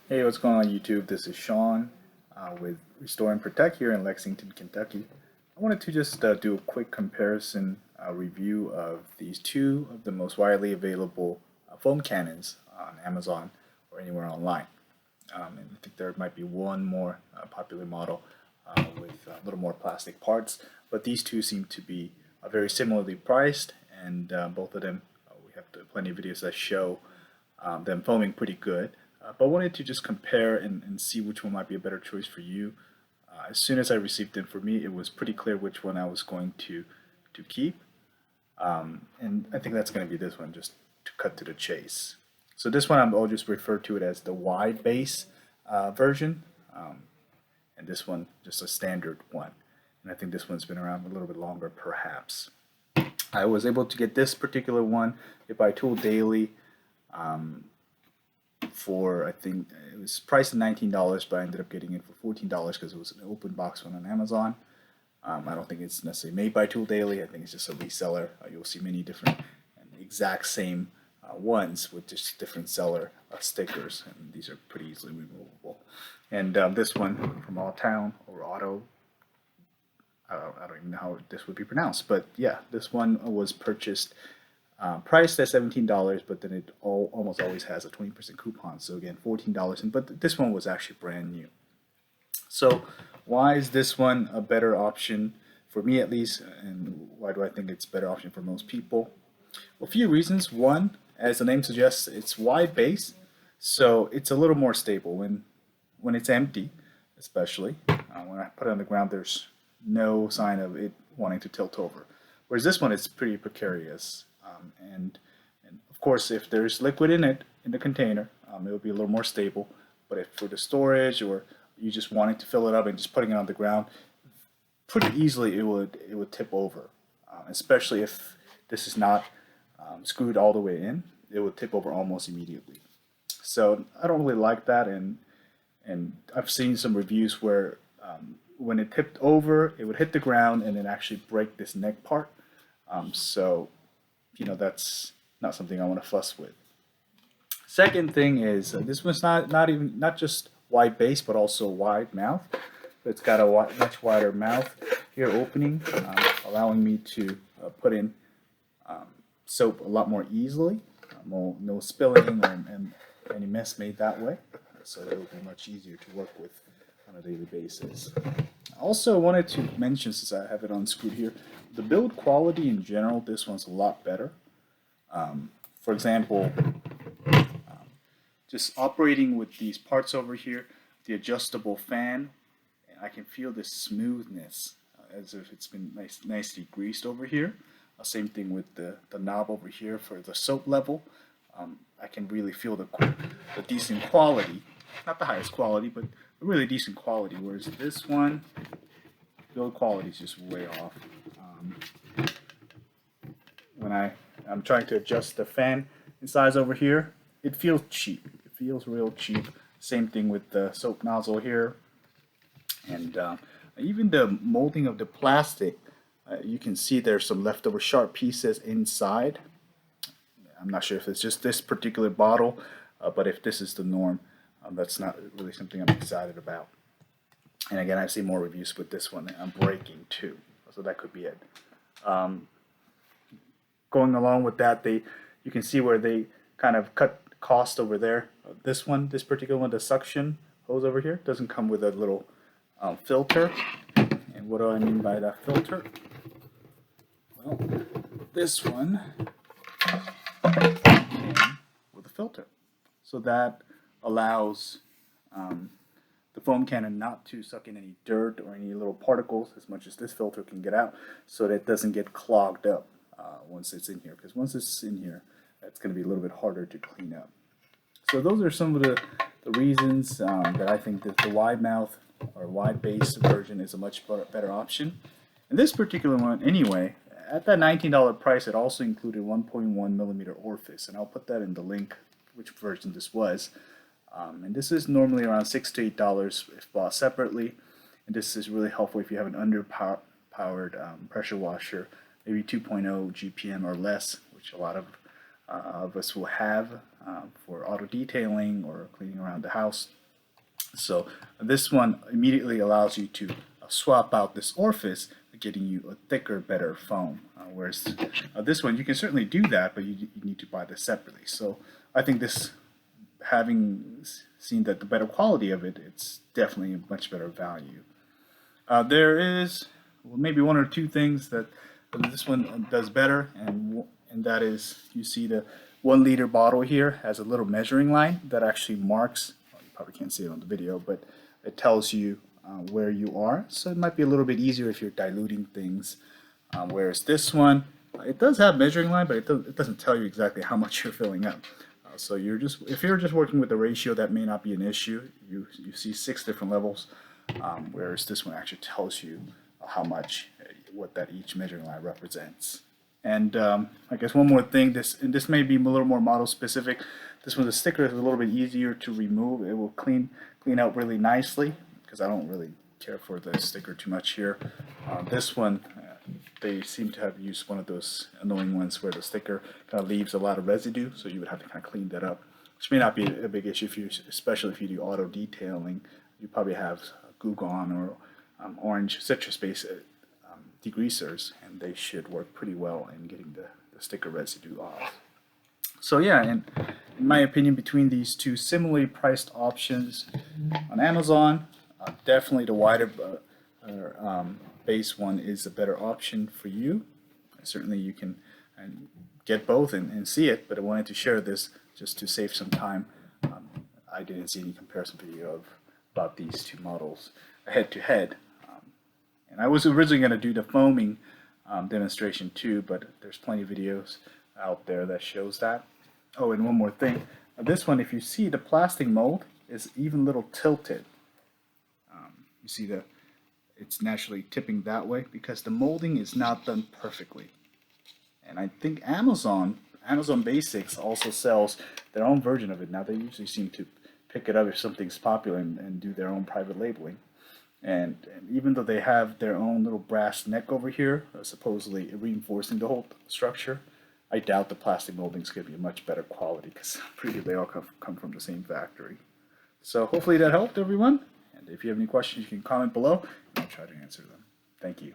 Hey, what's going on YouTube? This is Sean with Restore and Protect here in Lexington, Kentucky. I wanted to just do a quick comparison review of these two of the most widely available foam cannons on Amazon or anywhere online. And I think there might be one more popular model with a little more plastic parts, but these two seem to be very similarly priced, and both of them, we have plenty of videos that show them foaming pretty good. But wanted to just compare and see which one might be a better choice for you. As soon as I received them, for me, it was pretty clear which one I was going to keep. And I think that's going to be this one, just to cut to the chase. So this one, I'll just refer to it as the wide base version, and this one just a standard one. And I think this one's been around a little bit longer, perhaps. I was able to get this particular one by Tool Daily for, I think it was priced at $19, but I ended up getting it for $14 because it was an open box one on Amazon. I don't think it's necessarily made by Tool Daily. I think it's just a reseller. You'll see many different and exact same ones with just different seller stickers, and these are pretty easily removable. And this one from All Town or Auto, I don't even know how this would be pronounced, but yeah, this one was purchased priced at $17, but then it almost always has a 20% coupon. So again, $14. But this one was actually brand new. So why is this one a better option for me at least, and why do I think it's a better option for most people? Well, a few reasons. One, as the name suggests, it's wide base, so it's a little more stable when it's empty, especially when I put it on the ground. There's no sign of it wanting to tilt over. Whereas this one is pretty precarious, and of course, if there's liquid in it in the container, it will be a little more stable. But if for the storage or you just wanting to fill it up and just putting it on the ground, pretty easily it would tip over, especially if this is not screwed all the way in. It would tip over almost immediately. So I don't really like that, and I've seen some reviews where when it tipped over, it would hit the ground and then actually break this neck part. So that's not something I want to fuss with. Second thing is this one's not just wide base but also wide mouth. It's got a much wider mouth here opening, allowing me to put in soap a lot more easily. No spilling or any mess made that way, so it will be much easier to work with on a daily basis. I also wanted to mention, since I have it unscrewed here, the build quality in general, this one's a lot better. For example, just operating with these parts over here, the adjustable fan, I can feel the smoothness as if it's been nicely greased over here. Same thing with the knob over here for the soap level. I can really feel the decent quality, not the highest quality, but a really decent quality. Whereas this one, build quality is just way off. When I'm trying to adjust the fan in size over here, it feels cheap. It feels real cheap. Same thing with the soap nozzle here, and even the molding of the plastic. You can see there's some leftover sharp pieces inside. I'm not sure if it's just this particular bottle, but if this is the norm, that's not really something I'm excited about. And again, I've seen more reviews with this one. I'm breaking too, so that could be it. Going along with that, you can see where they kind of cut cost over there. This particular one, the suction hose over here, doesn't come with a little filter. And what do I mean by that filter? Well, this one came with a filter, so that allows the foam cannon not to suck in any dirt or any little particles as much as this filter can get out, so that it doesn't get clogged up once it's in here. Because once it's in here, it's going to be a little bit harder to clean up. So those are some of the reasons that I think that the wide mouth or wide base version is a much better option. And this particular one, anyway, at that $19 price, it also included 1.1 millimeter orifice, and I'll put that in the link which version this was. And this is normally around $6 to $8 if bought separately, and this is really helpful if you have an underpowered pressure washer, maybe 2.0 GPM or less, which a lot of of us will have for auto detailing or cleaning around the house. So this one immediately allows you to swap out this orifice, getting you a thicker, better foam. Whereas this one, you can certainly do that, but you need to buy this separately. So I think this, having seen that the better quality of it, it's definitely a much better value. There is maybe one or two things that this one does better, and that is, you see the 1 liter bottle here has a little measuring line that actually marks, well, you probably can't see it on the video, but it tells you where you are. So it might be a little bit easier if you're diluting things. Whereas this one, it does have measuring line, but it doesn't tell you exactly how much you're filling up. So if you're just working with the ratio, that may not be an issue. You see 6 different levels, whereas this one actually tells you how much, what that each measuring line represents. And I guess one more thing, this may be a little more model specific. This one, the sticker is a little bit easier to remove. It will clean out really nicely, because I don't really care for the sticker too much here. This one, they seem to have used one of those annoying ones where the sticker kind of leaves a lot of residue, so you would have to kind of clean that up, which may not be a big issue if you, especially if you do auto detailing. You probably have Goo Gone or orange citrus-based degreasers, and they should work pretty well in getting the sticker residue off. So yeah, and in my opinion, between these two similarly priced options on Amazon, definitely the wider base one is a better option for you. Certainly you can get both and see it, but I wanted to share this just to save some time. I didn't see any comparison video about these two models head to head. And I was originally going to do the foaming demonstration too, but there's plenty of videos out there that shows that. Oh, and one more thing. This one, if you see, the plastic mold is even a little tilted. You see it's naturally tipping that way because the molding is not done perfectly. And I think Amazon Basics also sells their own version of it. Now they usually seem to pick it up if something's popular and do their own private labeling. And even though they have their own little brass neck over here, supposedly reinforcing the whole structure, I doubt the plastic molding is going to be a much better quality because pretty they all come from the same factory. So hopefully that helped everyone. And if you have any questions, you can comment below and I'll try to answer them. Thank you.